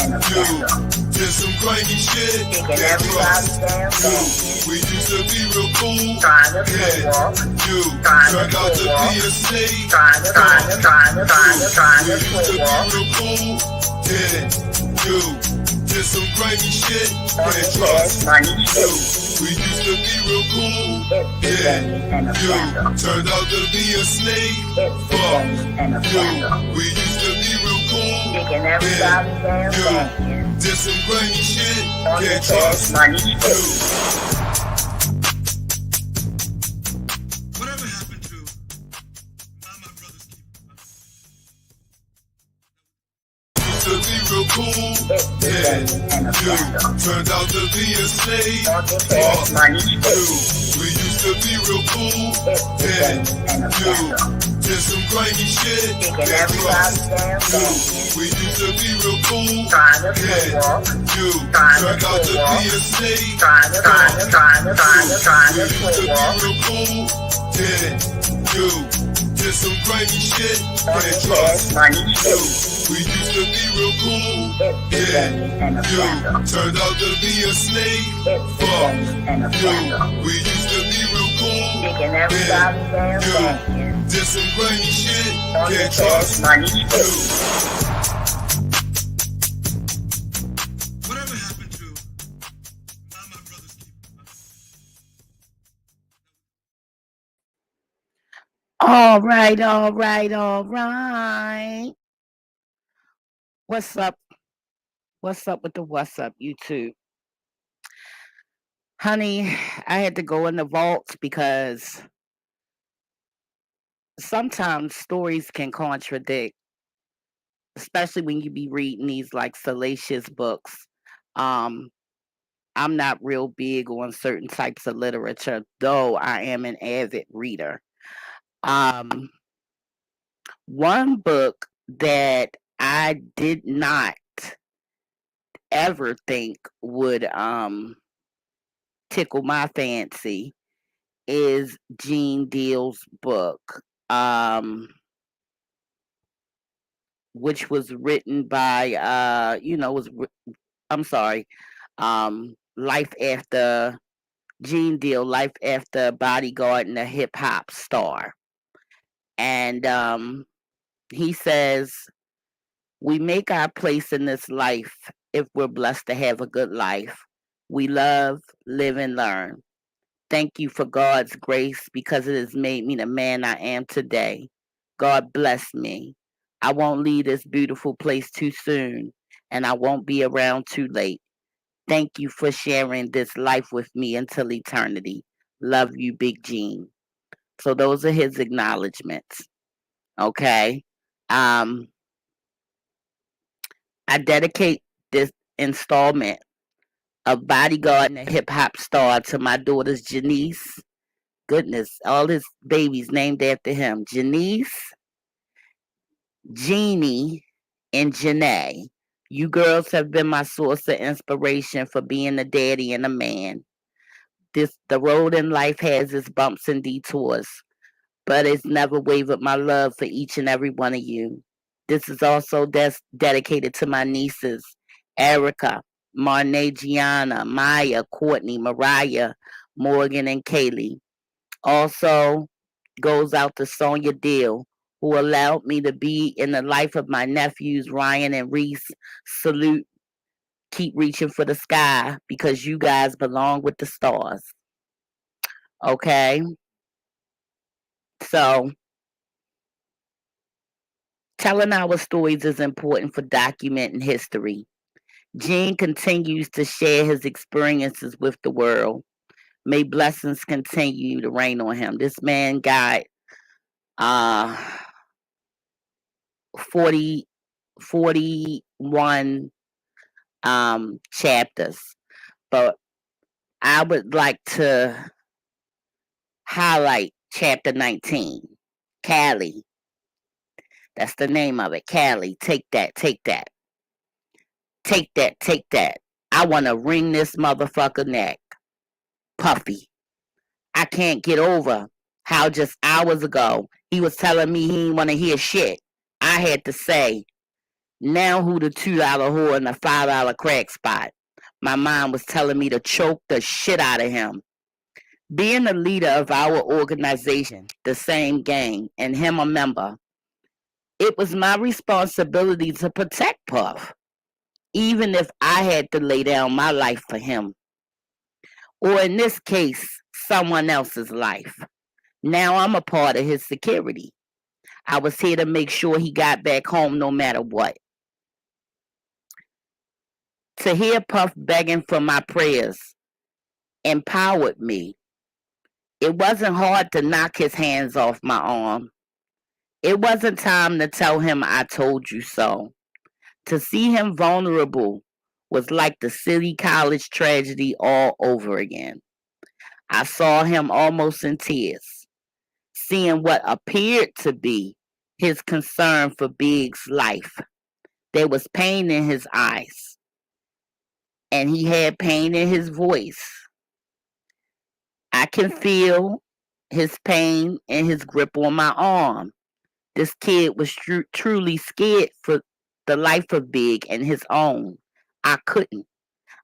did some grimy shit. Thinking everybody's damn thing. We used to be real cool. Trying to walk. Turned out to be a snake. Trying to We used to be real cool. Did some grimy shit. Can't trust. We used to be real cool. Turned out to be a snake. We used to be real cool. Thinking everybody's damn thing. Did some grimy shit. Can't trust. Whatever happened to my brother's used to be real cool. Turned out to be a slave. We used to be real cool. Did some grimy shit. We used to be real cool. Turned out to be a slave. We used to be real cool. Did some grimy shit. Can't trust. We used to be real cool. Turned out to be a snake. We used to be real cool. Did some grimy shit. Can't trust. Whatever happened to my brother's All right. What's up? What's up with the what's up, YouTube? Honey, I had to go in the vaults because sometimes stories can contradict, especially when you be reading these like salacious books. I'm not real big on certain types of literature, though I am an avid reader. One book that I did not ever think would tickle my fancy is Gene Deal's book, which was written by Life After Gene Deal, Life After Bodyguard and a hip hop star. And he says, we make our place in this life if we're blessed to have a good life. We love, live, and learn. Thank you for God's grace because it has made me the man I am today. God bless me. I won't leave this beautiful place too soon, and I won't be around too late. Thank you for sharing this life with me until eternity. Love you, Big Gene. So those are his acknowledgments. Okay. I dedicate this installment of Bodyguard and a hip hop star to my daughters Janice. Goodness, all his babies named after him. Janice, Jeannie, and Janae. You girls have been my source of inspiration for being a daddy and a man. The road in life has its bumps and detours, but it's never wavered my love for each and every one of you. This is also dedicated to my nieces, Erica, Marnay, Gianna, Maya, Courtney, Mariah, Morgan, and Kaylee. Also goes out to Sonia Deal, who allowed me to be in the life of my nephews, Ryan and Reese. Salute. Keep reaching for the sky because you guys belong with the stars. Okay? So, telling our stories is important for documenting history. Gene continues to share his experiences with the world. May blessings continue to rain on him. This man got 41 chapters. But I would like to highlight chapter 19. Callie. That's the name of it. Callie. Take that. Take that. Take that. Take that. I want to wring this motherfucker neck. Puffy. I can't get over how just hours ago he was telling me he didn't want to hear shit. I had to say, Now who the $2 whore and the $5 crack spot? My mind was telling me to choke the shit out of him. Being the leader of our organization, the same gang, and him a member, it was my responsibility to protect Puff, even if I had to lay down my life for him. Or in this case, someone else's life. Now I'm a part of his security. I was here to make sure he got back home no matter what. To hear Puff begging for my prayers empowered me. It wasn't hard to knock his hands off my arm. It wasn't time to tell him I told you so. To see him vulnerable was like the City College tragedy all over again. I saw him almost in tears, seeing what appeared to be his concern for Big's life. There was pain in his eyes, and he had pain in his voice. I can feel his pain and his grip on my arm. This kid was truly scared for the life of Big and his own. I couldn't.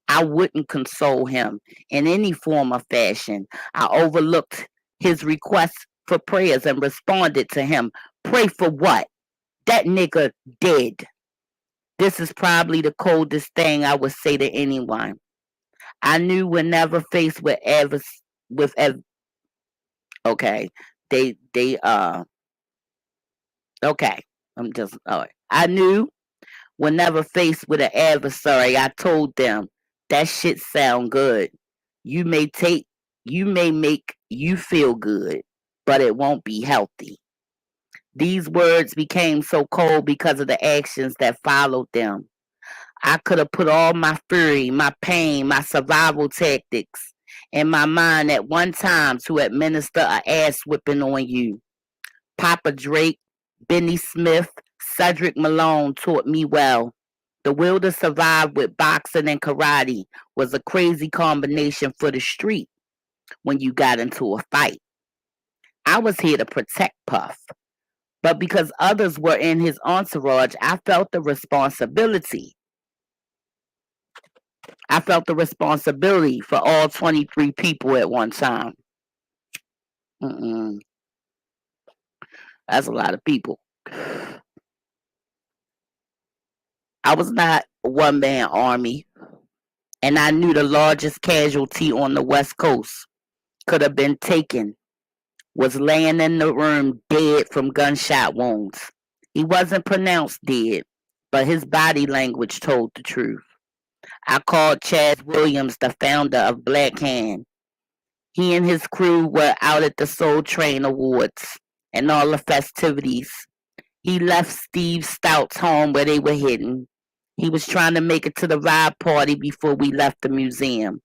I wouldn't console him in any form or fashion. I overlooked his request for prayers and responded to him. Pray for what? That nigga dead. This is probably the coldest thing I would say to anyone. I knew whenever faced with okay. Okay. I'm just all right. I knew whenever faced with an adversary, I told them that shit sound good. You may make you feel good, but it won't be healthy. These words became so cold because of the actions that followed them. I could have put all my fury, my pain, my survival tactics in my mind at one time to administer an ass whipping on you. Papa Drake, Benny Smith, Cedric Malone taught me well. The will to survive with boxing and karate was a crazy combination for the street when you got into a fight. I was here to protect Puff, but because others were in his entourage, I felt the responsibility. I felt the responsibility for all 23 people at one time. That's a lot of people. I was not a one-man army, and I knew the largest casualty on the West Coast could have been taken was laying in the room dead from gunshot wounds. He wasn't pronounced dead, but his body language told the truth. I called Chaz Williams, the founder of Black Hand. He and his crew were out at the Soul Train Awards and all the festivities. He left Steve Stout's home where they were hidden. He was trying to make it to the vibe party before we left the museum.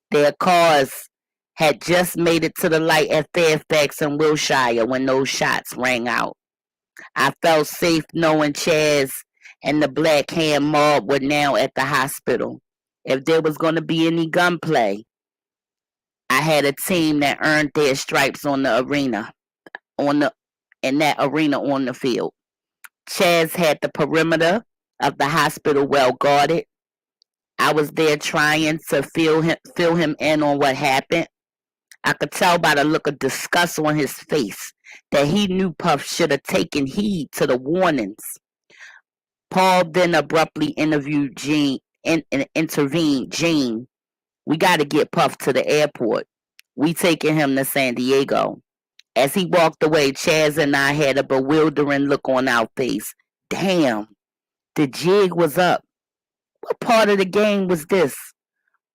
Their cars had just made it to the light at Fairfax and Wilshire when those shots rang out. I felt safe knowing Chaz and the Black Hand mob were now at the hospital. If there was going to be any gunplay, I had a team that earned their stripes on the arena, in that arena on the field. Chaz had the perimeter of the hospital well guarded. I was there trying to fill him in on what happened. I could tell by the look of disgust on his face that he knew Puff should have taken heed to the warnings. Paul then abruptly intervened. Gene, we got to get Puff to the airport. We taking him to San Diego. As he walked away, Chaz and I had a bewildering look on our face. Damn, the jig was up. What part of the game was this?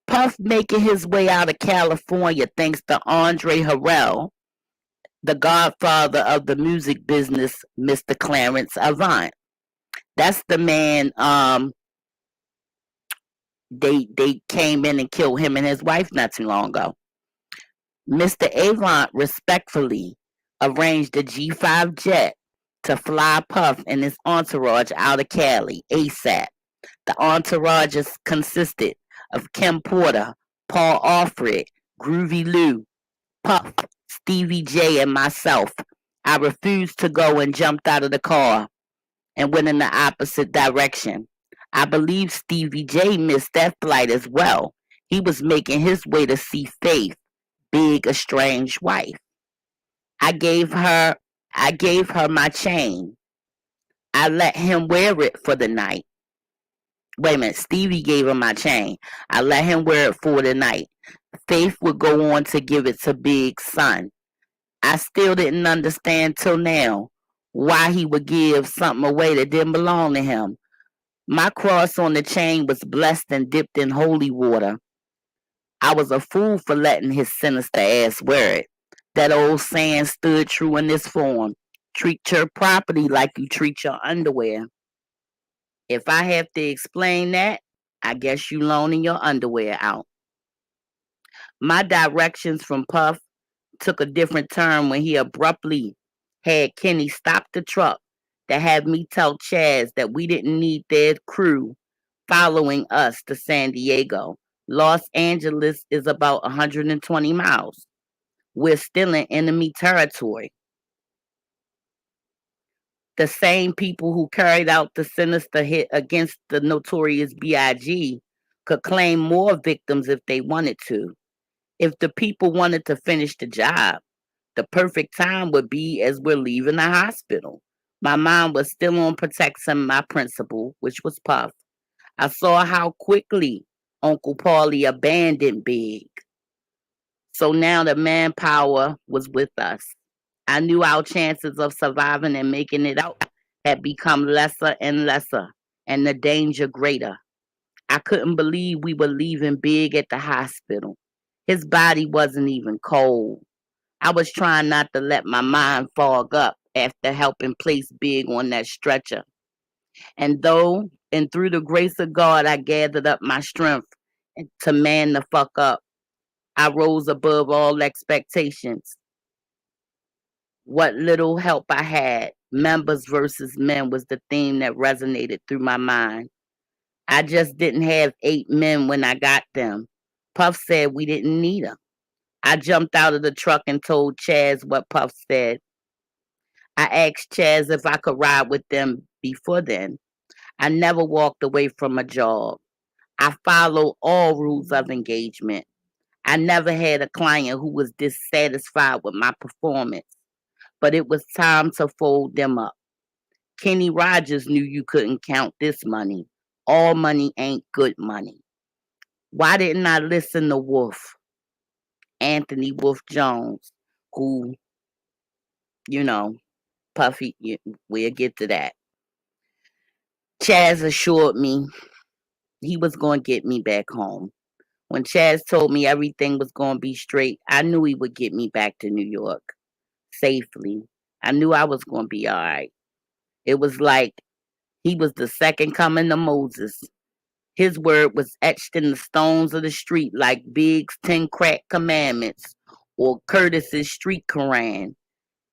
Puff making his way out of California thanks to Andre Harrell, the godfather of the music business, Mr. Clarence Avant. That's the man they came in and killed him and his wife not too long ago. Mr. Avant respectfully arranged a G5 jet to fly Puff and his entourage out of Cali ASAP. The entourage consisted of Kim Porter, Paul Alfred, Groovy Lou, Puff, Stevie J, and myself. I refused to go and jumped out of the car. and went in the opposite direction. I believe Stevie J missed that flight as well. He was making his way to see Faith, Big estranged wife. I gave her I gave her my chain. I let him wear it for the night. Wait a minute, Stevie gave him my chain. I let him wear it for the night. Faith would go on to give it to Big's son. I still didn't understand till now why he would give something away that didn't belong to him. My cross on the chain was blessed and dipped in holy water. I was a fool for letting his sinister ass wear it. That old saying stood true in this form. Treat your property like you treat your underwear. If I have to explain that, I guess you loaning your underwear out. My directions from Puff took a different turn when he abruptly had Kenny stop the truck that had me tell Chaz that we didn't need their crew following us to San Diego. Los Angeles is about 120 miles. We're still in enemy territory. The same people who carried out the sinister hit against the notorious B.I.G. could claim more victims if they wanted to. If the people wanted to finish the job, the perfect time would be as we're leaving the hospital. My mind was still on protecting my principal, which was Puff. I saw how quickly Uncle Paulie abandoned Big. So now the manpower was with us. I knew our chances of surviving and making it out had become lesser and lesser, and the danger greater. I couldn't believe we were leaving Big at the hospital. His body wasn't even cold. I was trying not to let my mind fog up after helping place Big on that stretcher. And through the grace of God, I gathered up my strength to man the fuck up. I rose above all expectations. What little help I had, members versus men, was the theme that resonated through my mind. I just didn't have 8 men when I got them. Puff said we didn't need them. I jumped out of the truck and told Chaz what Puff said. I asked Chaz if I could ride with them before then. I never walked away from a job. I followed all rules of engagement. I never had a client who was dissatisfied with my performance, but it was time to fold them up. Kenny Rogers knew you couldn't count this money. All money ain't good money. Why didn't I listen to Wolf, Anthony Wolf Jones, who, you know, Puffy, we'll get to that. Chaz assured me he was going to get me back home. When Chaz told me everything was going to be straight, I knew he would get me back to New York safely. I knew I was going to be all right. It was like he was the second coming of Moses. His word was etched in the stones of the street like Big's 10 crack commandments or Curtis's street Koran.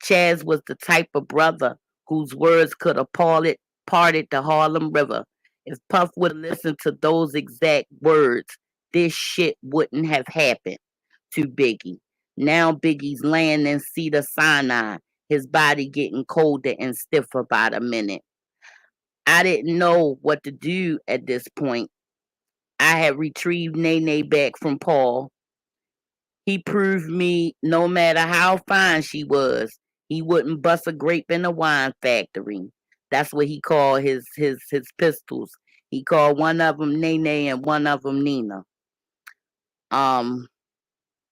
Chaz was the type of brother whose words could have parted the Harlem River. If Puff would have listened to those exact words, this shit wouldn't have happened to Biggie. Now Biggie's laying in Cedar Sinai, his body getting colder and stiffer by the minute. I didn't know what to do at this point. I had retrieved Nene back from Paul. He proved me no matter how fine she was, he wouldn't bust a grape in a wine factory. That's what he called his pistols. He called one of them Nene and one of them Nina.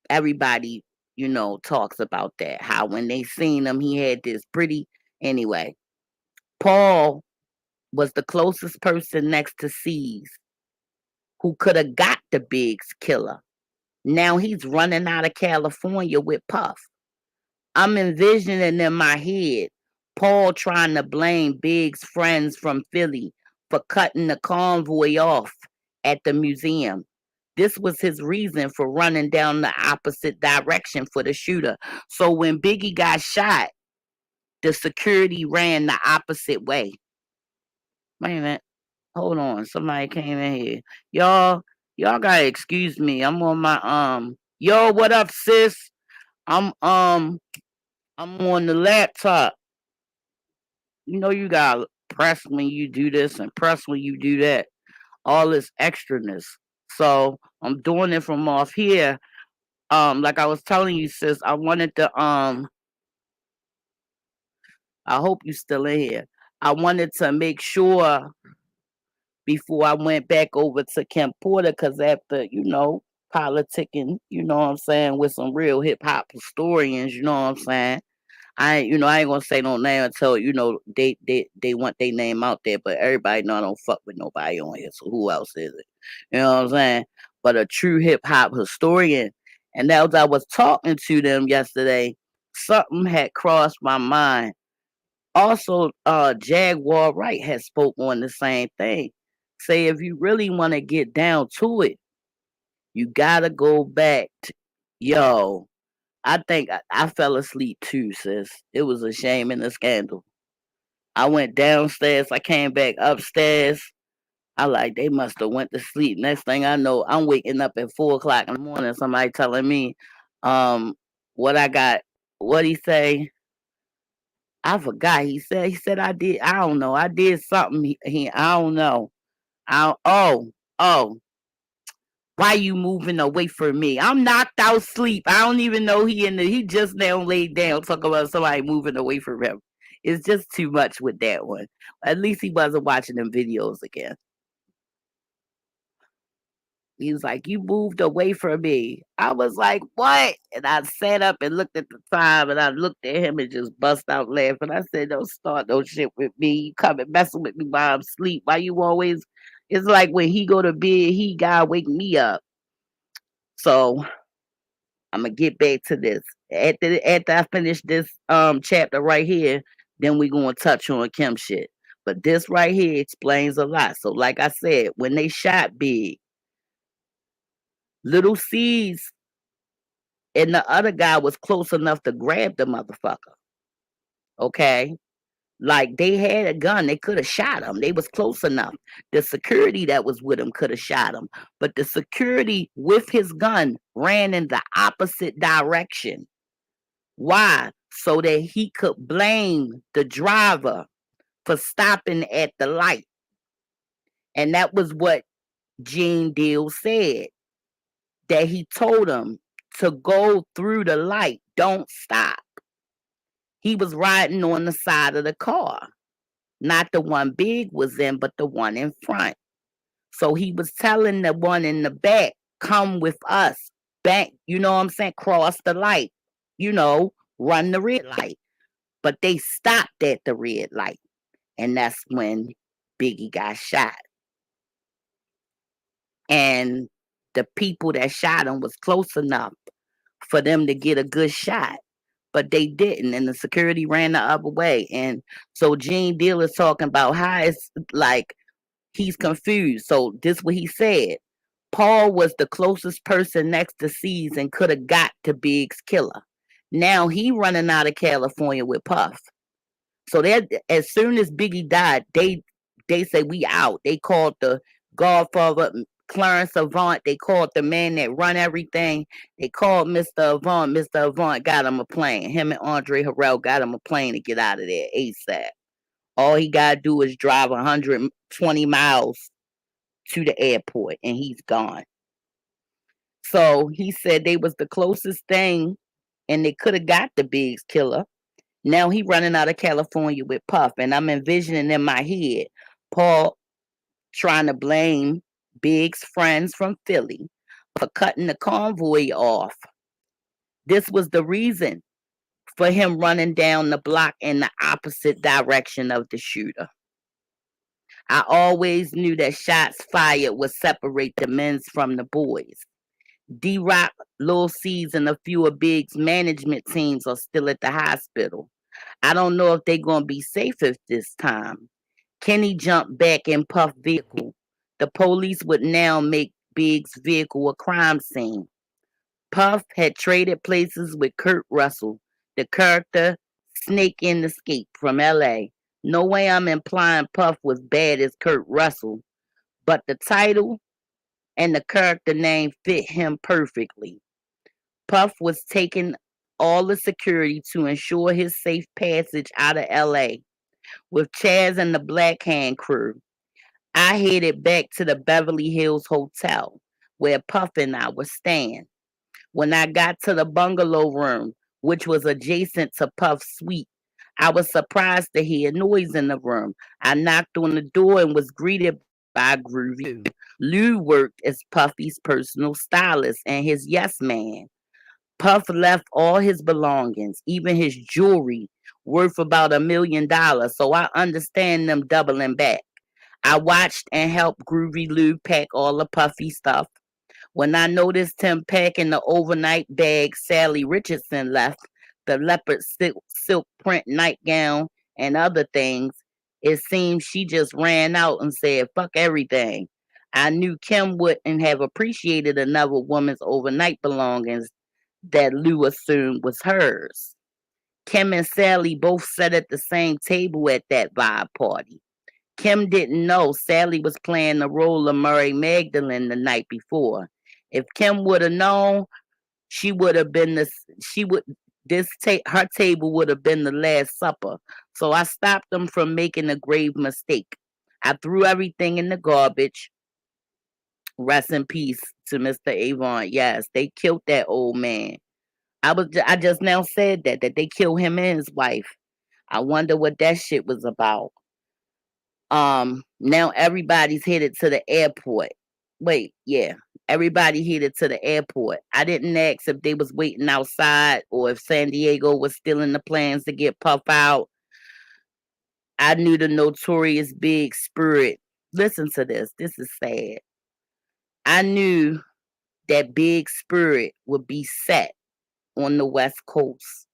Everybody, talks about that. How when they seen him, he had this pretty. Anyway, Paul was the closest person next to C's who could have got the Biggs killer. Now he's running out of California with Puff. I'm envisioning in my head Paul trying to blame Biggs' friends from Philly for cutting the convoy off at the museum. This was his reason for running down the opposite direction for the shooter. So when Biggie got shot, the security ran the opposite way. Wait a minute. Hold on. Somebody came in here. Y'all gotta excuse me. I'm on my Yo, what up, sis? I'm on the laptop. You know you gotta press when you do this and press when you do that. All this extraness. So I'm doing it from off here. Like I was telling you, sis, I wanted to I hope you still in here. I wanted to make sure before I went back over to Kim Porter, because after, politicking, what I'm saying, with some real hip hop historians, you know what I'm saying? I ain't gonna say no name until they want their name out there, but everybody know I don't fuck with nobody on here. So who else is it? You know what I'm saying? But a true hip hop historian, and as I was talking to them yesterday, something had crossed my mind. Also, Jaguar Wright has spoke on the same thing. Say if you really want to get down to it, you gotta go back. Yo, I think I fell asleep too, sis. It was a shame and a scandal. I went downstairs. I came back upstairs. I like they must have went to sleep. Next thing I know, I'm waking up at 4 o'clock in the morning. Somebody telling me, what I got. What he say? I forgot. He said I did. I don't know. I did something. I don't know. Oh. Why you moving away from me? I'm knocked out sleep. I don't even know he just now laid down talking about somebody moving away from him. It's just too much with that one. At least he wasn't watching them videos again. He was like, you moved away from me. I was like, what? And I sat up and looked at the time and I looked at him and just bust out laughing. I said, don't start no shit with me. You coming messing with me while I'm asleep. Why you always, it's like when he go to bed, he gotta wake me up. So I'm gonna get back to this. After I finish this chapter right here, then we gonna touch on Kim shit. But this right here explains a lot. So like I said, when they shot Big, Little C's and the other guy was close enough to grab the motherfucker. Okay. Like they had a gun, they could have shot him. They was close enough. The security that was with him could have shot him, but the security with his gun ran in the opposite direction. Why? So that he could blame the driver for stopping at the light. And that was what Gene Deal said. That he told him to go through the light, don't stop. He was riding on the side of the car, not the one Big was in, but the one in front. So he was telling the one in the back, come with us, back, you know what I'm saying, cross the light, run the red light. But they stopped at the red light. And that's when Biggie got shot. And the people that shot him was close enough for them to get a good shot. But they didn't. And the security ran the other way. And so Gene Deal is talking about how it's like he's confused. So this what he said. Paul was the closest person next to C's and could have got to Big's killer. Now he running out of California with Puff. So that as soon as Biggie died, they say we out. They called the Godfather Clarence Avant. They called the man that run everything. They called Mr. Avant. Mr. Avant got him a plane. Him and Andre Harrell got him a plane to get out of there ASAP. All he gotta do is drive 120 miles to the airport and he's gone. So he said they was the closest thing and they could have got the Biggs killer. Now he running out of California with Puff, and I'm envisioning in my head Paul trying to blame Big's friends from Philly for cutting the convoy off. This was the reason for him running down the block in the opposite direction of the shooter. I always knew that shots fired would separate the men's from the boys. D-Rock, Lil C's, and a few of Big's management teams are still at the hospital. I don't know if they're going to be safe this time. Kenny jumped back in Puff's vehicle. The police would now make Big's vehicle a crime scene. Puff had traded places with Kurt Russell, the character Snake in Escape from LA. No way I'm implying Puff was bad as Kurt Russell, but the title and the character name fit him perfectly. Puff was taking all the security to ensure his safe passage out of LA. With Chaz and the Black Hand crew, I headed back to the Beverly Hills Hotel where Puff and I were staying. When I got to the bungalow room, which was adjacent to Puff's suite, I was surprised to hear noise in the room. I knocked on the door and was greeted by Groovy Lou. Lou worked as Puffy's personal stylist and his yes man. Puff left all his belongings, even his jewelry, worth about $1 million, so I understand them doubling back. I watched and helped Groovy Lou pack all the Puffy stuff. When I noticed him packing the overnight bag Sally Richardson left, the leopard silk print nightgown, and other things, it seemed she just ran out and said, fuck everything. I knew Kim wouldn't have appreciated another woman's overnight belongings that Lou assumed was hers. Kim and Sally both sat at the same table at that vibe party. Kim didn't know Sally was playing the role of Mary Magdalene the night before. If Kim would have known, she would have been this. She would her table would have been the Last Supper. So I stopped them from making a grave mistake. I threw everything in the garbage. Rest in peace to Mr. Avon. Yes, they killed that old man. I just now said that they killed him and his wife. I wonder what that shit was about. Now everybody's headed to the airport. Wait, yeah. Everybody headed to the airport. I didn't ask if they was waiting outside or if San Diego was still in the plans to get Puff out. I knew the notorious Big Spirit. Listen to this. This is sad. I knew that Big Spirit would be set on the West Coast.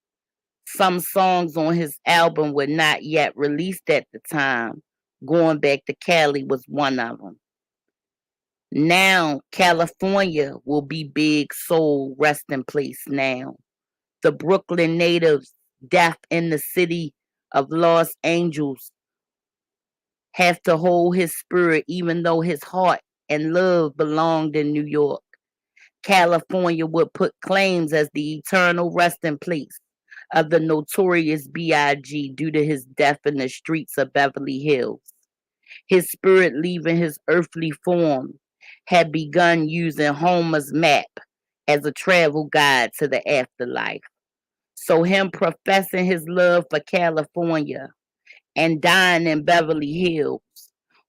Some songs on his album were not yet released at the time. Going Back to Cali was one of them. Now, California will be Big Soul resting place now. The Brooklyn natives, deaf in the city of Los Angeles, have to hold his spirit even though his heart and love belonged in New York. California would put claims as the eternal resting place of the notorious B.I.G. due to his death in the streets of Beverly Hills. His spirit leaving his earthly form had begun using Homer's map as a travel guide to the afterlife. So him professing his love for California and dying in Beverly Hills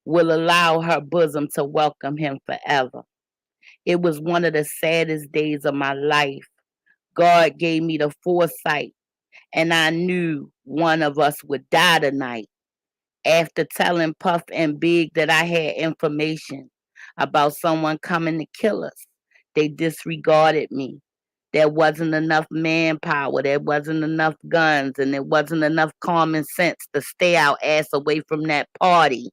will allow her bosom to welcome him forever. It was one of the saddest days of my life. God gave me the foresight, and I knew one of us would die tonight. After telling Puff and Big that I had information about someone coming to kill us, they disregarded me. There wasn't enough manpower, there wasn't enough guns, and there wasn't enough common sense to stay our ass away from that party.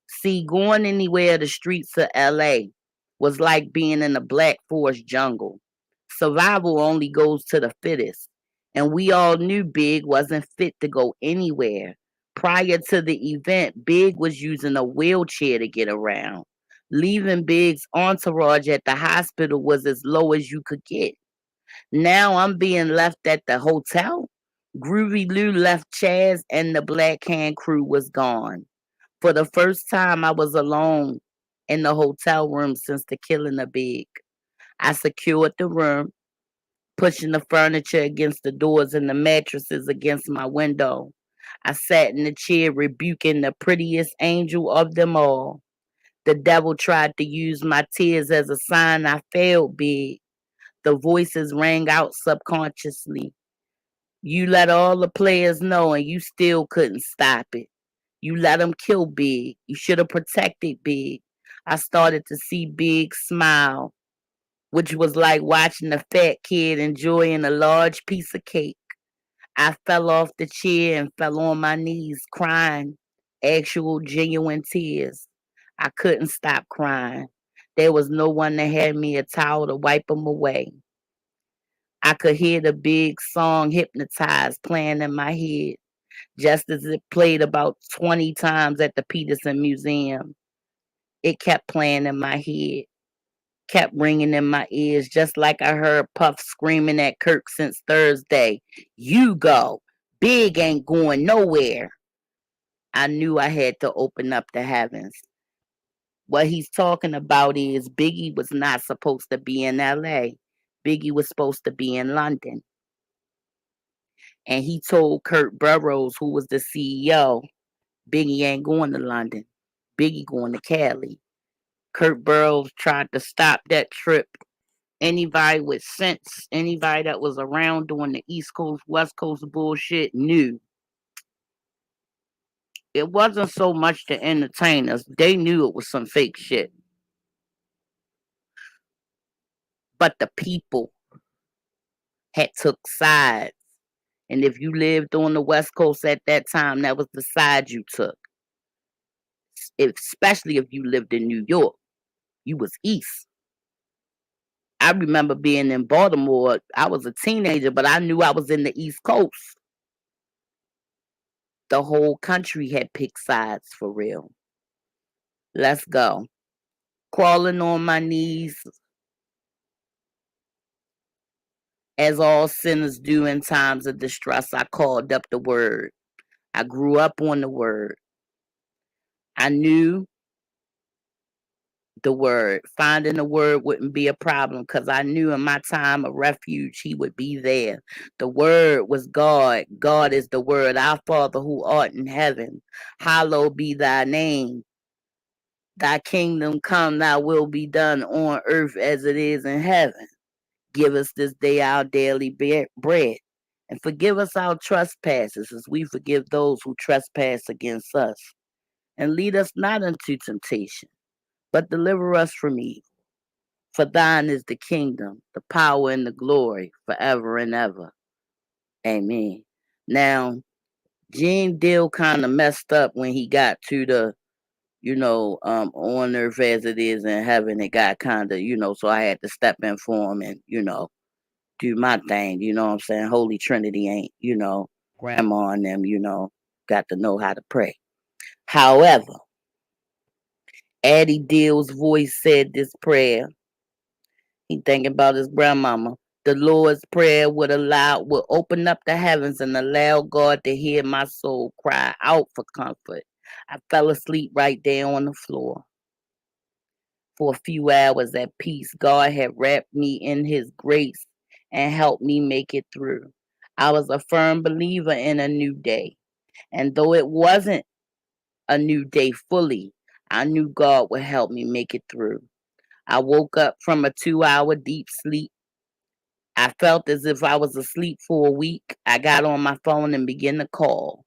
See, going anywhere the streets of LA was like being in a Black Forest jungle. Survival only goes to the fittest. And we all knew Big wasn't fit to go anywhere. Prior to the event, Big was using a wheelchair to get around. Leaving Big's entourage at the hospital was as low as you could get. Now I'm being left at the hotel. Groovy Lou left Chaz and the Black Hand crew was gone. For the first time, I was alone in the hotel room since the killing of Big. I secured the room, pushing the furniture against the doors and the mattresses against my window. I sat in the chair, rebuking the prettiest angel of them all. The devil tried to use my tears as a sign I failed Big. The voices rang out subconsciously. You let all the players know and you still couldn't stop it. You let them kill Big. You should have protected Big. I started to see Big smile, which was like watching a fat kid enjoying a large piece of cake. I fell off the chair and fell on my knees crying, actual genuine tears. I couldn't stop crying. There was no one to hand me a towel to wipe them away. I could hear the Big song Hypnotized playing in my head, just as it played about 20 times at the Peterson Museum. It kept playing in my head, kept ringing in my ears, just like I heard Puff screaming at Kirk since Thursday. You go. Big ain't going nowhere. I knew I had to open up the heavens. What he's talking about is Biggie was not supposed to be in LA. Biggie was supposed to be in London. And he told Kurt Burrows, who was the CEO, Biggie ain't going to London. Biggie going to Cali. Kurt Burrows tried to stop that trip. Anybody with sense, anybody that was around doing the East Coast, West Coast bullshit knew. It wasn't so much the entertainers. They knew it was some fake shit. But the people had took sides. And if you lived on the West Coast at that time, that was the side you took. Especially if you lived in New York. You was East. I remember being in Baltimore. I was a teenager, but I knew I was in the East Coast. The whole country had picked sides for real. Let's go. Crawling on my knees, as all sinners do in times of distress, I called up the word. I grew up on the word. I knew the word. Finding the word wouldn't be a problem because I knew in my time of refuge he would be there. The word was God. God is the word. Our Father who art in heaven, hallowed be thy name. Thy kingdom come, thy will be done on earth as it is in heaven. Give us this day our daily bread. And forgive us our trespasses as we forgive those who trespass against us. And lead us not into temptation, but deliver us from evil. For thine is the kingdom, the power, and the glory forever and ever. Amen. Now, Gene Deal kind of messed up when he got to the, on earth as it is in heaven. It got kind of, so I had to step in for him and, do my thing. You know what I'm saying? Holy Trinity ain't, grandma and them, got to know how to pray. However, Addie Deal's voice said this prayer. He thinking about his grandmama. The Lord's prayer would open up the heavens and allow God to hear my soul cry out for comfort. I fell asleep right there on the floor. For a few hours at peace, God had wrapped me in his grace and helped me make it through. I was a firm believer in a new day. And though it wasn't a new day fully, I knew God would help me make it through. I woke up from a 2-hour deep sleep. I felt as if I was asleep for a week. I got on my phone and began to call.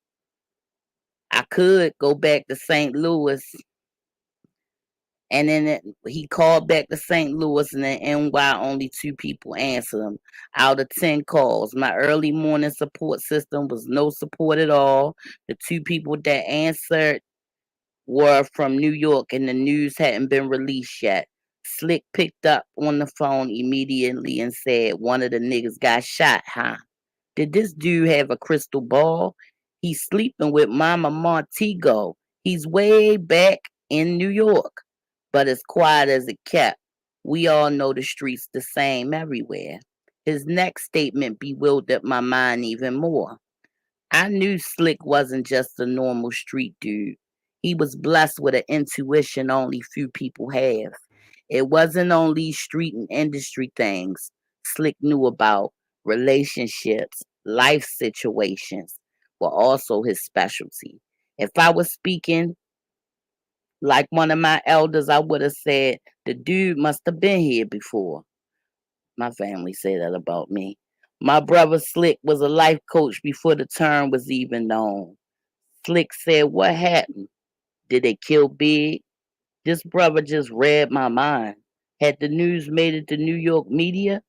I could go back to St. Louis. And then he called back to St. Louis, and then NY only 2 people answered him out of 10 calls. My early morning support system was no support at all. The 2 people that answered were from New York, and the news hadn't been released yet. Slick picked up on the phone immediately and said, "One of the niggas got shot, huh? Did this dude have a crystal ball? He's sleeping with Mama Montego. He's way back in New York." But as quiet as it kept, we all know the streets the same everywhere. His next statement bewildered my mind even more. I knew Slick wasn't just a normal street dude. He was blessed with an intuition only few people have. It wasn't only street and industry things Slick knew about, relationships, life situations were also his specialty. If I was speaking like one of my elders, I would have said, the dude must have been here before. My family say that about me. My brother Slick was a life coach before the term was even known. Slick said, "What happened? Did they kill Big?" This brother just read my mind. Had the news made it to New York media?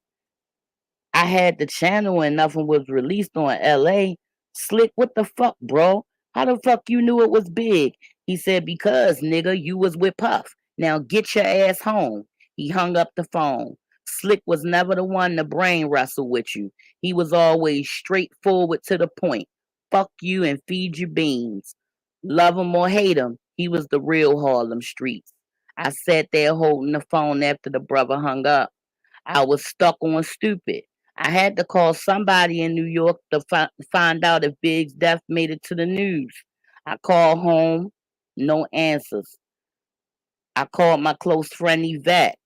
I had the channel and nothing was released on LA. Slick, what the fuck, bro? How the fuck you knew it was Big? He said, "Because, nigga, you was with Puff. Now get your ass home." He hung up the phone. Slick was never the one to brain wrestle with you. He was always straightforward to the point. Fuck you and feed you beans. Love him or hate him, he was the real Harlem Streets. I sat there holding the phone after the brother hung up. I was stuck on stupid. I had to call somebody in New York to find out if Big's death made it to the news. I called home, no answers. I called my close friend Yvette.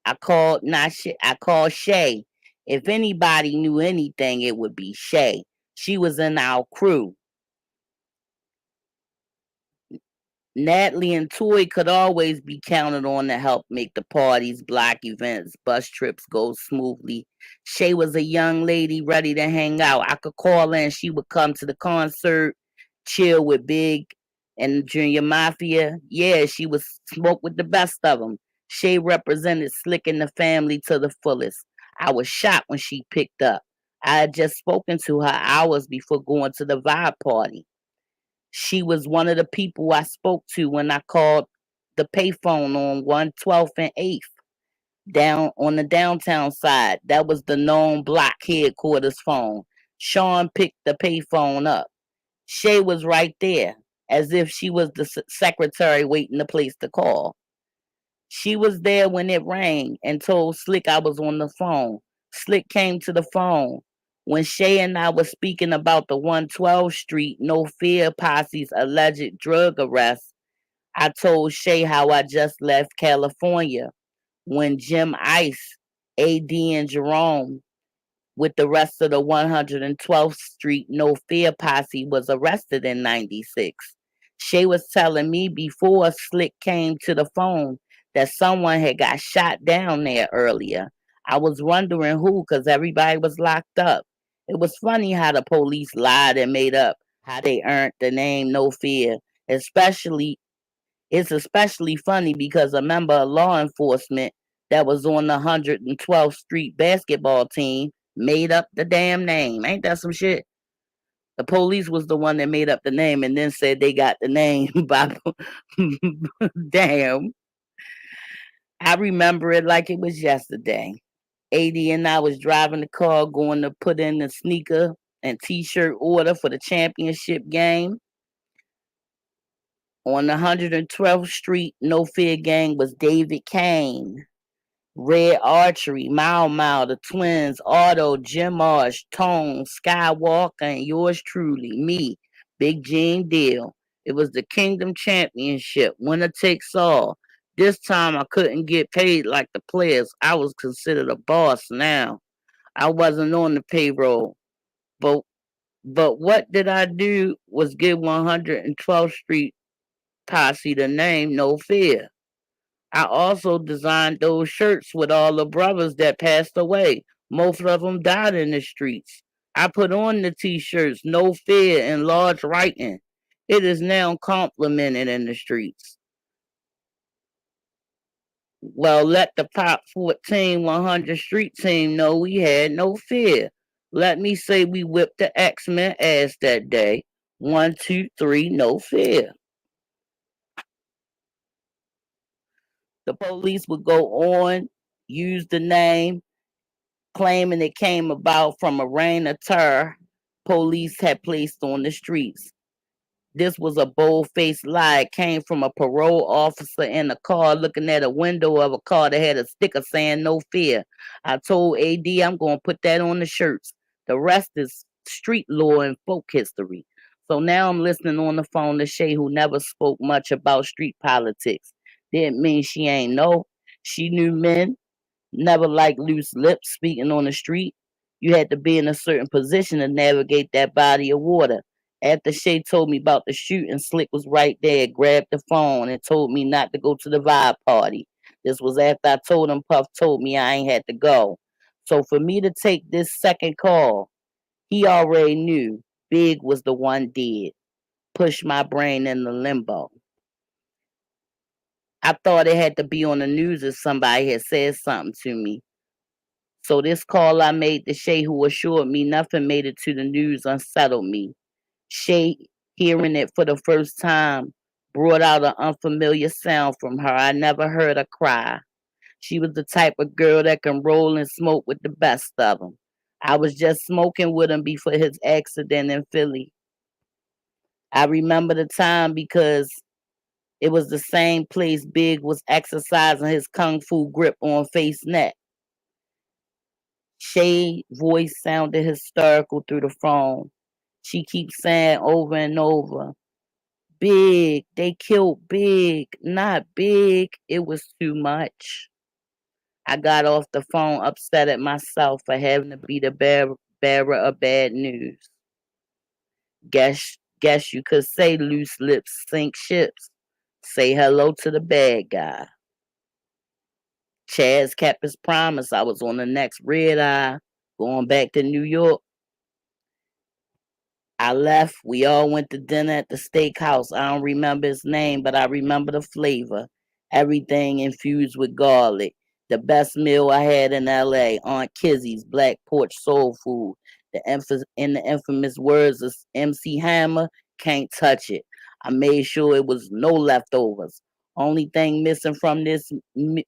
I called Shay. If anybody knew anything, it would be Shay. She was in our crew. Natalie and Toy could always be counted on to help make the parties, block events, bus trips go smoothly. Shay was a young lady ready to hang out. I could call her and she would come to the concert, chill with Big and Junior Mafia. Yeah, she would smoke with the best of them. Shay represented Slick and the family to the fullest. I was shocked when she picked up. I had just spoken to her hours before going to the vibe party. She was one of the people I spoke to when I called the payphone on 112th and 8th down on the downtown side. That was the known block headquarters phone. Sean picked the payphone up. Shay was right there, as if she was the secretary waiting to place the call. She was there when it rang and told Slick I was on the phone. Slick came to the phone. When Shay and I were speaking about the 112th Street No Fear Posse's alleged drug arrest, I told Shay how I just left California when Jim Ice, AD, and Jerome with the rest of the 112th Street No Fear Posse was arrested in 96. Shay was telling me before Slick came to the phone that someone had got shot down there earlier. I was wondering who, because everybody was locked up. It was funny how the police lied and made up how they earned the name No Fear. Especially, it's especially funny because a member of law enforcement that was on the 112th Street basketball team made up the damn name. Ain't that some shit? The police was the one that made up the name and then said they got the name by damn. I remember it like it was yesterday. 80 and I was driving the car going to put in the sneaker and t-shirt order for the championship game. On the 112th Street No Fear gang was David Kane, Red Archery, Mao, the Twins, Otto, Jim Marsh, Tone, Skywalker, and yours truly, me, Big Gene Deal. It was the Kingdom Championship, winner takes all. This time I couldn't get paid like the players. I was considered a boss now. I wasn't on the payroll. But what did I do was give 112th Street Posse the name No Fear. I also designed those shirts with all the brothers that passed away. Most of them died in the streets. I put on the t-shirts No Fear in large writing. It is now complimented in the streets. Well, let the Pop 14 100 Street team know we had no fear. Let me say we whipped the X-Men ass that day. 1, 2, 3, no fear. The police would go on, use the name, claiming it came about from a reign of terror police had placed on the streets. This was a bold-faced lie. It came from a parole officer in a car looking at a window of a car that had a sticker saying no fear. I told AD I'm going to put that on the shirts. The rest is street law and folk history. So now I'm listening on the phone to Shay, who never spoke much about street politics. Didn't mean she ain't know. She knew men, never liked loose lips speaking on the street. You had to be in a certain position to navigate that body of water. After Shay told me about the shooting, Slick was right there, grabbed the phone, and told me not to go to the vibe party. This was after I told him Puff told me I ain't had to go. So for me to take this second call, he already knew Big was the one dead. Pushed my brain into limbo. I thought it had to be on the news if somebody had said something to me. So this call I made to Shay, who assured me nothing made it to the news, unsettled me. Shay, hearing it for the first time, brought out an unfamiliar sound from her. I never heard her cry. She was the type of girl that can roll and smoke with the best of them. I was just smoking with him before his accident in Philly. I remember the time because it was the same place Big was exercising his kung fu grip on Face Net. Shay's voice sounded hysterical through the phone. She keeps saying over and over, Big. They killed Big. Not Big. It was too much. I got off the phone upset at myself for having to be the bearer of bad news. Guess you could say loose lips sink ships. Say hello to the bad guy. Chaz kept his promise. I was on the next red eye going back to New York. I left. We all went to dinner at the steakhouse. I don't remember his name, but I remember the flavor. Everything infused with garlic. The best meal I had in LA. Aunt Kizzy's Black Porch Soul Food. In the infamous words of MC Hammer, can't touch it. I made sure it was no leftovers. Only thing missing from this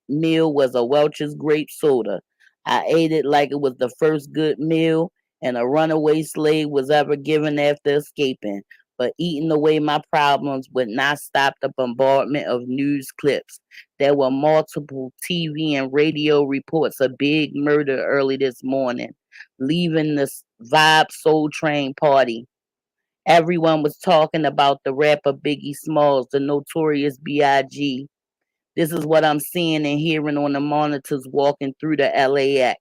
meal was a Welch's grape soda. I ate it like it was the first good meal and a runaway slave was ever given after escaping. But eating away my problems would not stop the bombardment of news clips. There were multiple TV and radio reports of big murder early this morning, leaving the Vibe Soul Train party. Everyone was talking about the rapper Biggie Smalls, the notorious B.I.G. This is what I'm seeing and hearing on the monitors walking through the LAX.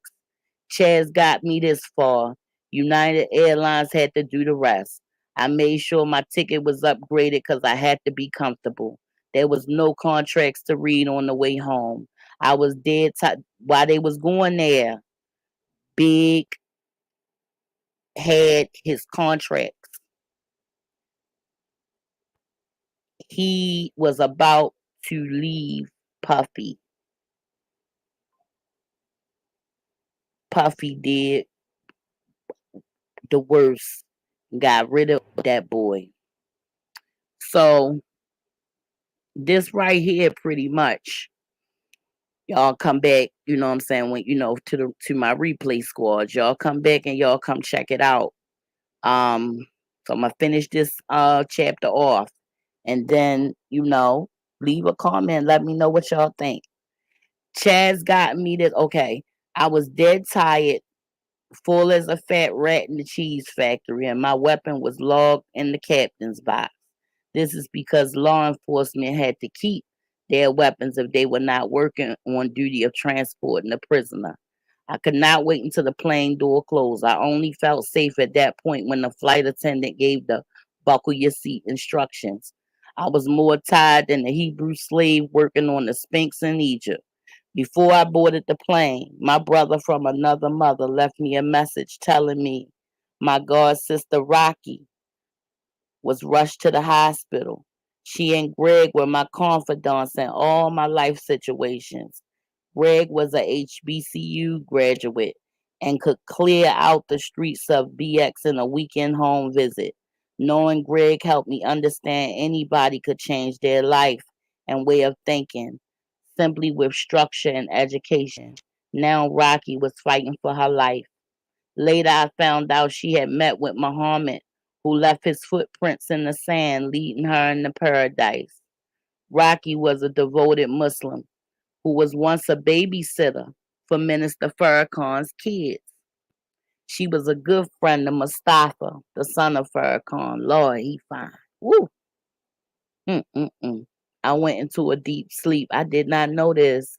Chaz got me this far. United Airlines had to do the rest. I made sure my ticket was upgraded because I had to be comfortable. There was no contracts to read on the way home. I was dead tired while they was going there. Big had his contracts. He was about to leave Puffy. Puffy did the worst. Got rid of that boy. So this right here pretty much y'all come back, you know what I'm saying, when to my replay squad. Y'all come back and y'all come check it out. Um so I'm gonna finish this chapter off and then, leave a comment, let me know what y'all think. Chaz got me this. Okay. I was dead tired, full as a fat rat in the cheese factory, and my weapon was logged in the captain's box. This is because law enforcement had to keep their weapons if they were not working on duty of transporting a prisoner. I could not wait until the plane door closed. I only felt safe at that point when the flight attendant gave the buckle your seat instructions. I was more tired than the Hebrew slave working on the Sphinx in Egypt. Before I boarded the plane, my brother from another mother left me a message telling me my god sister Rocky was rushed to the hospital. She and Greg were my confidants in all my life situations. Greg was a HBCU graduate and could clear out the streets of BX in a weekend home visit. Knowing Greg helped me understand anybody could change their life and way of thinking simply with structure and education. Now Rocky was fighting for her life. Later, I found out she had met with Muhammad, who left his footprints in the sand, leading her into paradise. Rocky was a devoted Muslim who was once a babysitter for Minister Farrakhan's kids. She was a good friend of Mustafa, the son of Farrakhan. Lord, he fine. Woo. Mm-mm-mm. I went into a deep sleep. I did not know this.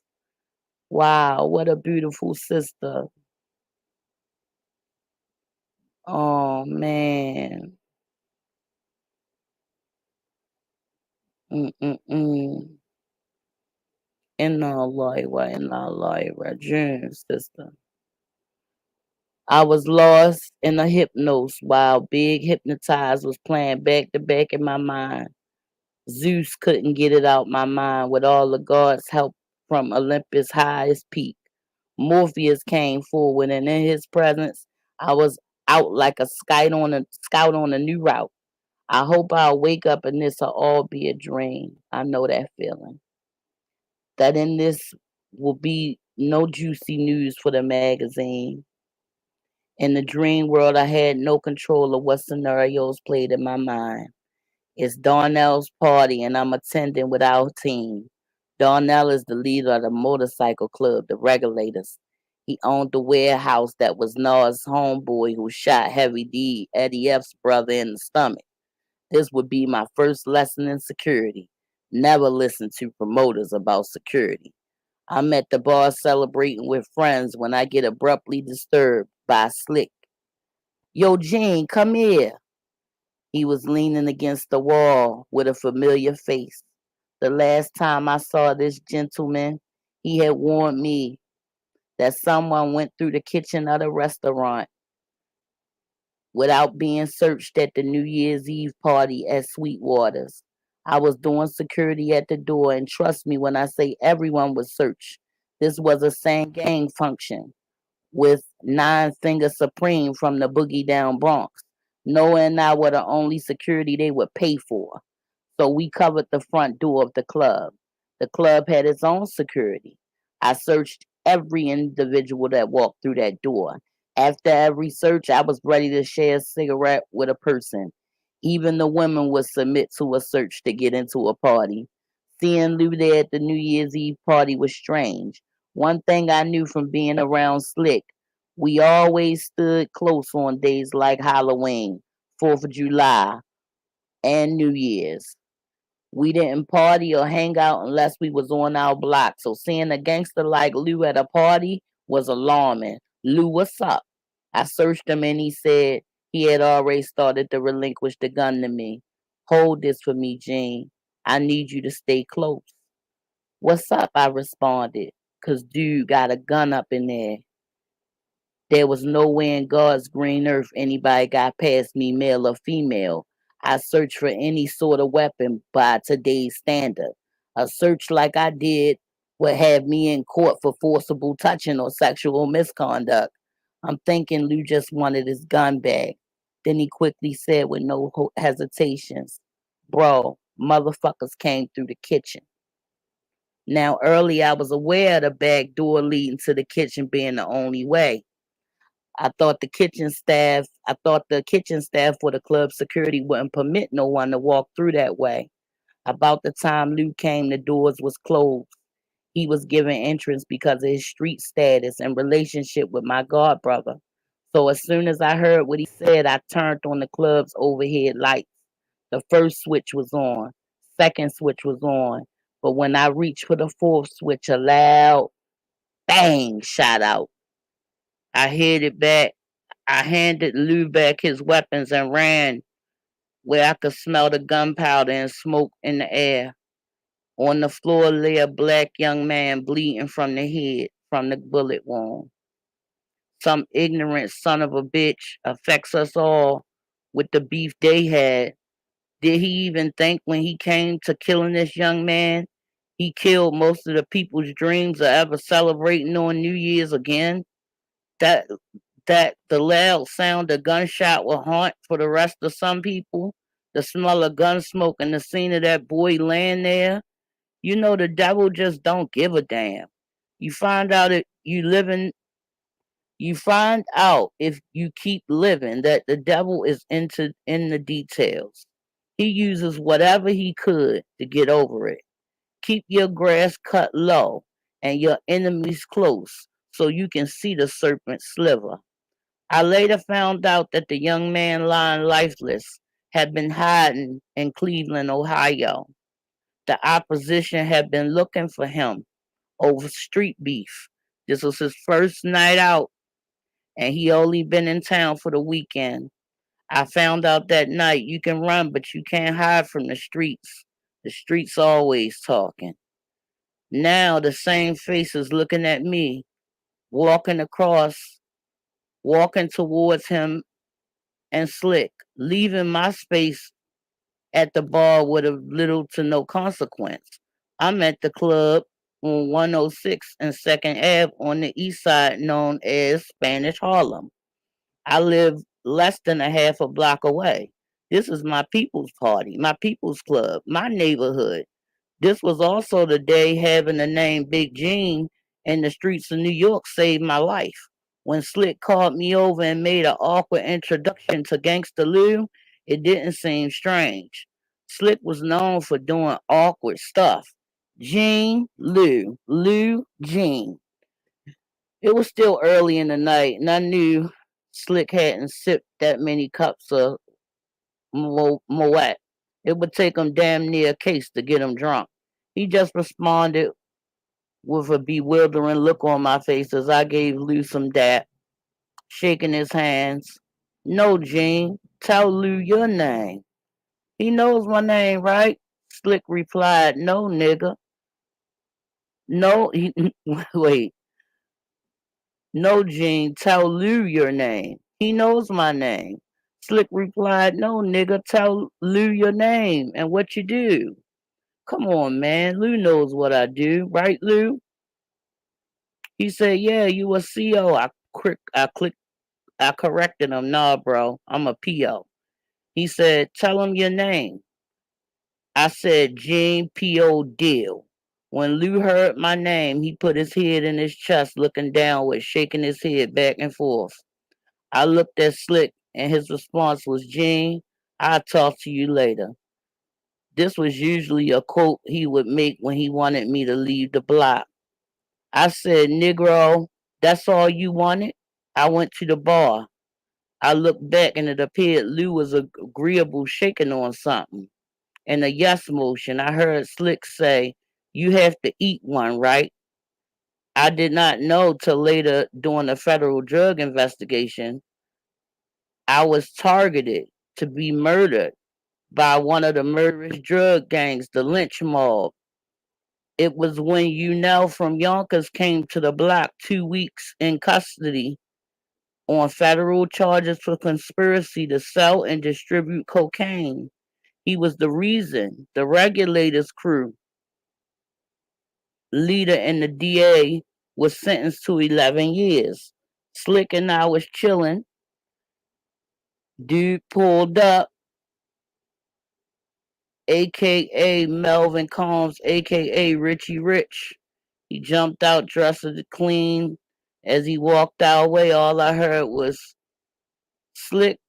Wow, what a beautiful sister. Oh, man. Mm-mm-mm. Inna Allahi wa inna Allahi rajiun, sister. I was lost in a hypnosis while Big Hypnotized was playing back to back in my mind. Zeus couldn't get it out my mind with all the gods' help from Olympus' highest peak. Morpheus came forward, and in his presence, I was out like a scout on a new route. I hope I'll wake up and this'll all be a dream. I know that feeling. That in this will be no juicy news for the magazine. In the dream world, I had no control of what scenarios played in my mind. It's Darnell's party, and I'm attending with our team. Darnell is the leader of the motorcycle club, the Regulators. He owned the warehouse that was Nas' homeboy who shot Heavy D, Eddie F's brother, in the stomach. This would be my first lesson in security. Never listen to promoters about security. I'm at the bar celebrating with friends when I get abruptly disturbed by Slick. Yo, Gene, come here. He was leaning against the wall with a familiar face. The last time I saw this gentleman, he had warned me that someone went through the kitchen of the restaurant without being searched at the New Year's Eve party at Sweetwater's. I was doing security at the door, and trust me when I say everyone was searched. This was a same gang function with Nine Finger Supreme from the Boogie Down Bronx. Noah and I were the only security they would pay for. So we covered the front door of the club. The club had its own security. I searched every individual that walked through that door. After every search, I was ready to share a cigarette with a person. Even the women would submit to a search to get into a party. Seeing Lou there at the New Year's Eve party was strange. One thing I knew from being around Slick, we always stood close on days like Halloween, 4th of July, and New Year's. We didn't party or hang out unless we was on our block. So seeing a gangster like Lou at a party was alarming. Lou, what's up? I searched him and he said he had already started to relinquish the gun to me. Hold this for me, Gene. I need you to stay close. What's up? I responded. Cause dude got a gun up in there. There was nowhere in God's green earth anybody got past me, male or female. I searched for any sort of weapon by today's standard. A search like I did would have me in court for forcible touching or sexual misconduct. I'm thinking Lou just wanted his gun back. Then he quickly said with no hesitations, Bro, motherfuckers came through the kitchen. Now, early I was aware of the back door leading to the kitchen being the only way. I thought the kitchen staff for the club security wouldn't permit no one to walk through that way. About the time Lou came, the doors was closed. He was given entrance because of his street status and relationship with my god brother. So as soon as I heard what he said, I turned on the club's overhead lights. The first switch was on, second switch was on, but when I reached for the fourth switch, a loud bang shot out. I hit it back. I handed Lou back his weapons and ran where I could smell the gunpowder and smoke in the air. On the floor lay a black young man bleeding from the head from the bullet wound. Some ignorant son of a bitch affects us all with the beef they had. Did he even think when he came to killing this young man, he killed most of the people's dreams of ever celebrating on New Year's again? That that the loud sound of gunshot will haunt for the rest of some people. The smell of gun smoke and the scene of that boy laying there. You know the devil just don't give a damn. You find out if you living you find out if you keep living that the devil is in the details. He uses whatever he could to get over it. Keep your grass cut low and your enemies close so you can see the serpent sliver. I later found out that the young man lying lifeless had been hiding in Cleveland, Ohio. The opposition had been looking for him over street beef. This was his first night out, and he only been in town for the weekend. I found out that night you can run, but you can't hide from the streets. The streets always talking. Now the same face is looking at me, walking across, walking towards him and Slick, leaving my space at the bar with a little to no consequence. I'm at the club on 106 and 2nd Ave on the east side known as Spanish Harlem. I live less than a half a block away. This is my people's party, my people's club, my neighborhood. This was also the day having the name Big Gene in the streets of New York saved my life. When Slick called me over and made an awkward introduction to Gangsta Lou, it didn't seem strange. Slick was known for doing awkward stuff. Gene, Lou, Lou, Gene. It was still early in the night, and I knew Slick hadn't sipped that many cups of Moet It would take him damn near a case to get him drunk. He just responded with a bewildering look on my face as I gave Lou some dap, shaking his hands. No, Gene, tell Lou your name. He knows my name, right? Slick replied, no, nigga. No, wait. No, Gene, tell Lou your name. He knows my name. Slick replied, no, nigga, tell Lou your name and what you do. Come on, man. Lou knows what I do, right, Lou? He said, yeah, you a CO. I corrected him. Nah, bro, I'm a PO. He said, tell him your name. I said, Gene P.O. Deal. When Lou heard my name, he put his head in his chest, looking downward, shaking his head back and forth. I looked at Slick, and his response was, Gene, I'll talk to you later. This was usually a quote he would make when he wanted me to leave the block. I said, Negro, that's all you wanted? I went to the bar. I looked back, and it appeared Lou was agreeable, shaking on something. In a yes motion, I heard Slick say, you have to eat one, right? I did not know till later during the federal drug investigation I was targeted to be murdered by one of the murderous drug gangs, the Lynch Mob. It was when Unel from Yonkers came to the block 2 weeks in custody on federal charges for conspiracy to sell and distribute cocaine. He was the reason the regulators crew leader and the DA was sentenced to 11 years. Slick and I was chilling. Dude pulled up, aka Melvin Combs, aka Richie Rich. He jumped out dressed clean. As he walked our way, all I heard was, Slick,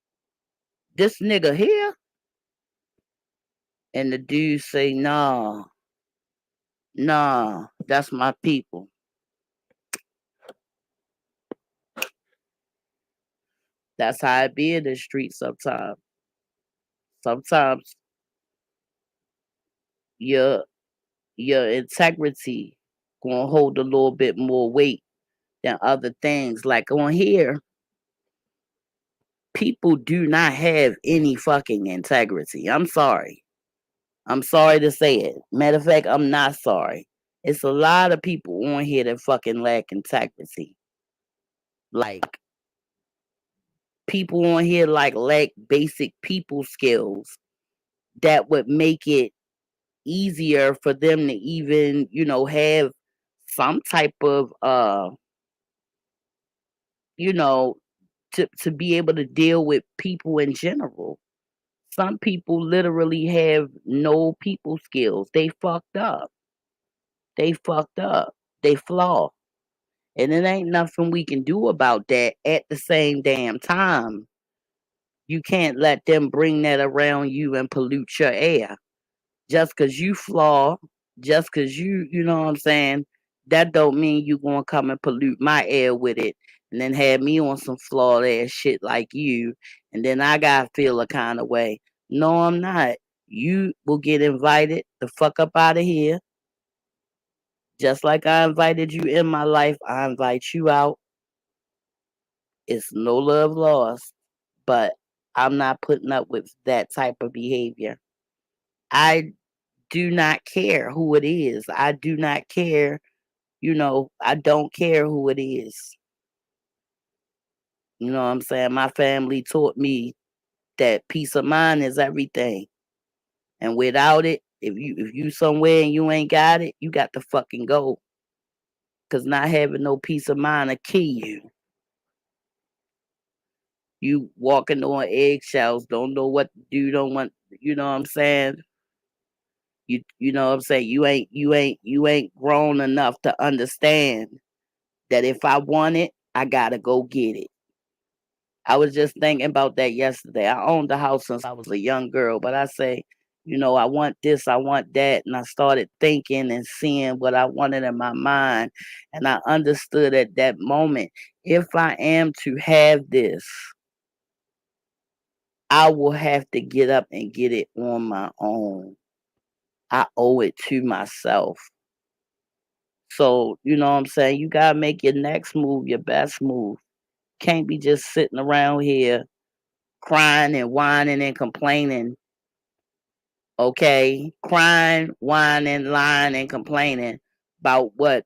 this nigga here? And the dude say, nah, that's my people. That's how it be in the street sometimes. Sometimes your your integrity gonna hold a little bit more weight than other things. Like on here, people do not have any fucking integrity. I'm sorry. I'm sorry to say it. Matter of fact, I'm not sorry. It's a lot of people on here that fucking lack integrity. Like people on here like lack basic people skills that would make it easier for them to even, have some type of you know, to be able to deal with people in general. Some people literally have no people skills. They fucked up. They fucked up. They flaw. And it ain't nothing we can do about that at the same damn time. You can't let them bring that around you and pollute your air. Just cause you flaw, just cause you know what I'm saying, that don't mean you gonna come and pollute my air with it and then have me on some flawed ass shit like you, and then I gotta feel a kind of way. No, I'm not. You will get invited the fuck up out of here. Just like I invited you in my life, I invite you out. It's no love lost, but I'm not putting up with that type of behavior. I do not care who it is. I do not care, I don't care who it is. You know what I'm saying? My family taught me that peace of mind is everything. And without it, if you somewhere and you ain't got it, you got to fucking go. Cause not having no peace of mind will kill you. You walking on eggshells, don't know what to do, don't want, you know what I'm saying? You know what I'm saying? You ain't grown enough to understand that if I want it, I gotta go get it. I was just thinking about that yesterday. I owned the house since I was a young girl, but I say, I want this, I want that. And I started thinking and seeing what I wanted in my mind. And I understood at that moment, if I am to have this, I will have to get up and get it on my own. I owe it to myself. So, you know what I'm saying? You gotta make your next move your best move. Can't be just sitting around here crying and whining and complaining. Okay, crying, whining, lying, and complaining about what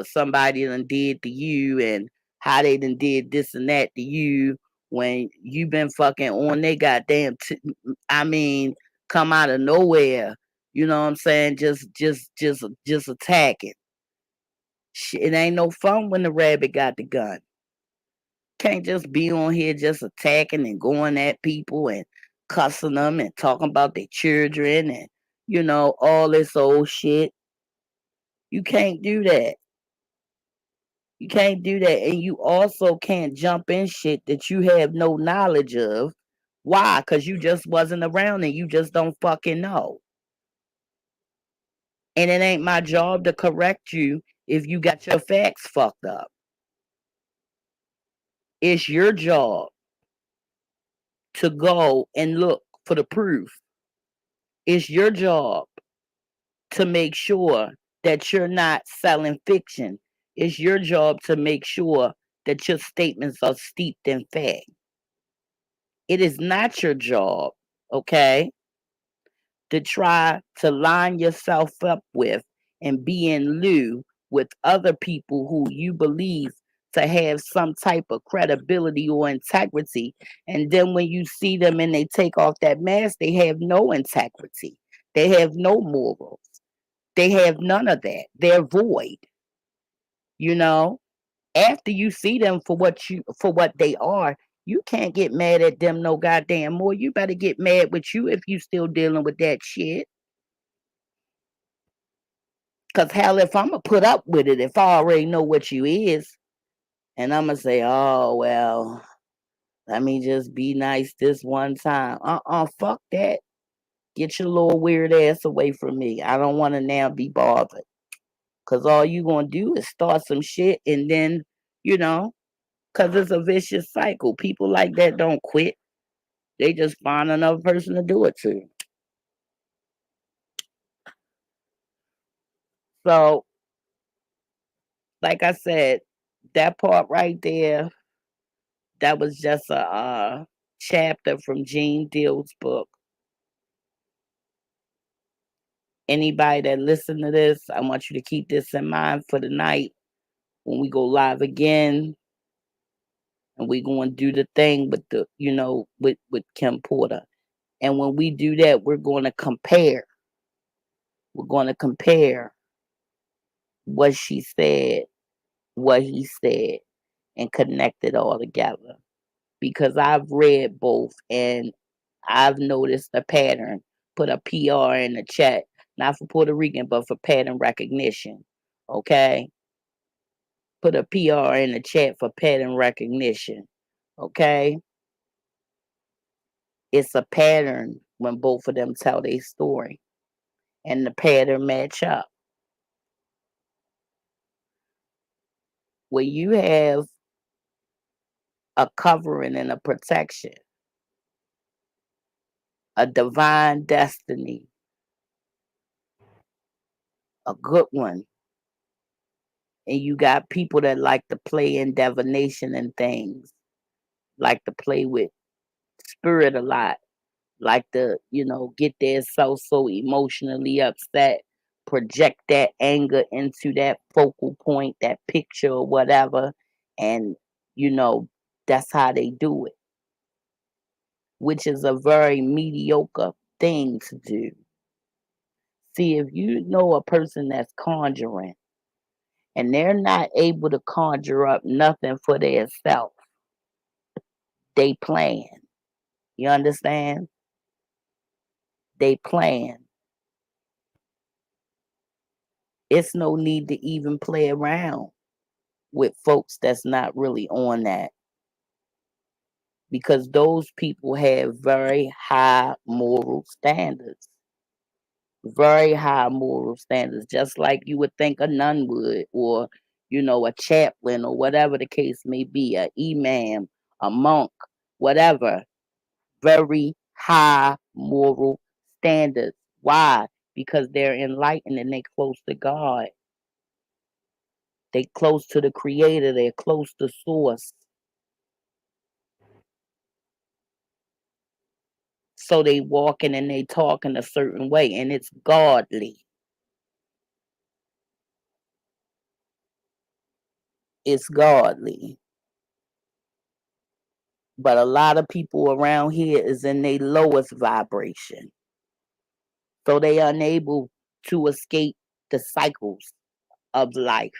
somebody done did to you and how they done did this and that to you when you been fucking on they goddamn I mean, come out of nowhere. You know what I'm saying? Just attacking. Shit, it ain't no fun when the rabbit got the gun. Can't just be on here just attacking and going at people and cussing them and talking about their children and all this old shit. You can't do that. You can't do that. And you also can't jump in shit that you have no knowledge of. Why? Because you just wasn't around and you just don't fucking know. And it ain't my job to correct you if you got your facts fucked up. It's your job to go and look for the proof. It's your job to make sure that you're not selling fiction. It's your job to make sure that your statements are steeped in fact. It is not your job, okay, to try to line yourself up with and be in lieu with other people who you believe to have some type of credibility or integrity. And then when you see them and they take off that mask, they have no integrity. They have no morals. They have none of that. They're void. You know, after you see them for what they are, you can't get mad at them no goddamn more. You better get mad with you if you still dealing with that shit. Cause hell, if I'ma put up with it, if I already know what you is, and I'ma say, oh well, let me just be nice this one time. Fuck that. Get your little weird ass away from me. I don't want to now be bothered. Cause all you gonna do is start some shit and then, you know, cause it's a vicious cycle. People like that don't quit. They just find another person to do it to. So, like I said, that part right there, that was just a chapter from Gene Deal's book. Anybody that listen to this, I want you to keep this in mind for the night when we go live again, and we going to do the thing with with Kim Porter. And when we do that, we're going to compare. We're going to compare what she said, what he said, and connect it all together. Because I've read both and I've noticed a pattern. Put a PR in the chat, not for Puerto Rican, but for pattern recognition. Okay? Put a PR in the chat for pattern recognition. Okay? It's a pattern when both of them tell their story and the pattern match up. When you have a covering and a protection, a divine destiny, a good one, and you got people that like to play in divination and things, like to play with spirit a lot, like to, get themselves so emotionally upset, project that anger into that focal point, that picture or whatever, and you know, that's how they do it, which is a very mediocre thing to do. See, if you know a person that's conjuring and they're not able to conjure up nothing for their self, they plan. You understand? They plan. It's no need to even play around with folks that's not really on that, because those people have very high moral standards. Very high moral standards, just like you would think a nun would, or a chaplain, or whatever the case may be, a imam, a monk, whatever. very high moral standards. Why? Because they're enlightened and they close to God. They close to the creator. They're close to source. So they walking and they talking a certain way, and it's godly. It's godly. But a lot of people around here is in their lowest vibration. So they are unable to escape the cycles of life.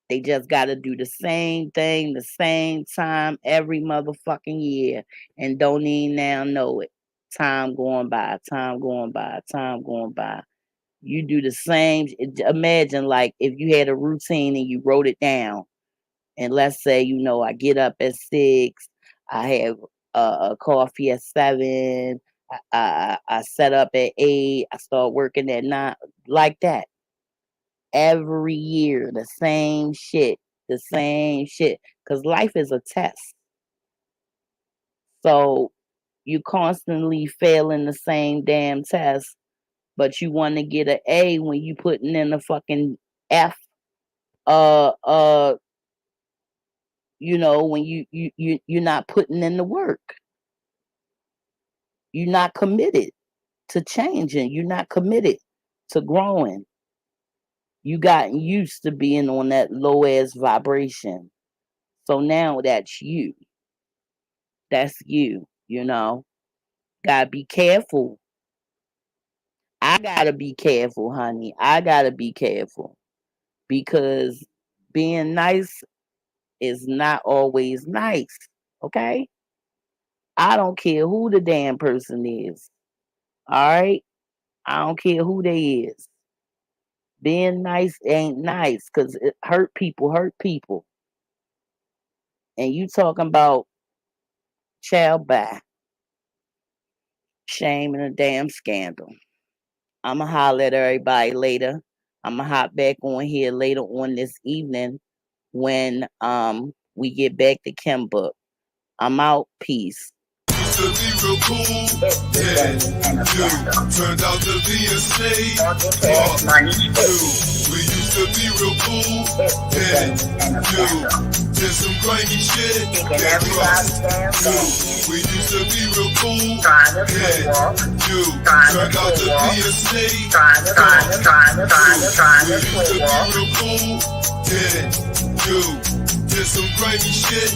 They just got to do the same thing, the same time, every motherfucking year, and don't even now know it. Time going by, time going by, time going by. You do the same. Imagine like if you had a routine and you wrote it down. And let's say, I get up at 6, I have a coffee at 7, I set up at 8, I start working at 9, like that. Every year, the same shit, because life is a test. So you constantly failing the same damn test, but you want to get an A when you putting in a fucking F. When you're not putting in the work. You're not committed to changing. You're not committed to growing. You gotten used to being on that low ass vibration. So now that's you. That's you, Gotta be careful. I gotta be careful, honey. I gotta be careful. Because being nice is not always nice. Okay? I don't care who the damn person is. All right? I don't care who they is. Being nice ain't nice because it hurt people. And you talking about child by shame and a damn scandal. I'ma holler at everybody later. I'ma hop back on here later on this evening when we get back to Kimba. I'm out. Peace. To be real cool, turned out to be a snake. We used to be real cool, did some crazy shit. We used to be real cool, turned out to be a snake. We used to be real cool, did some crazy shit.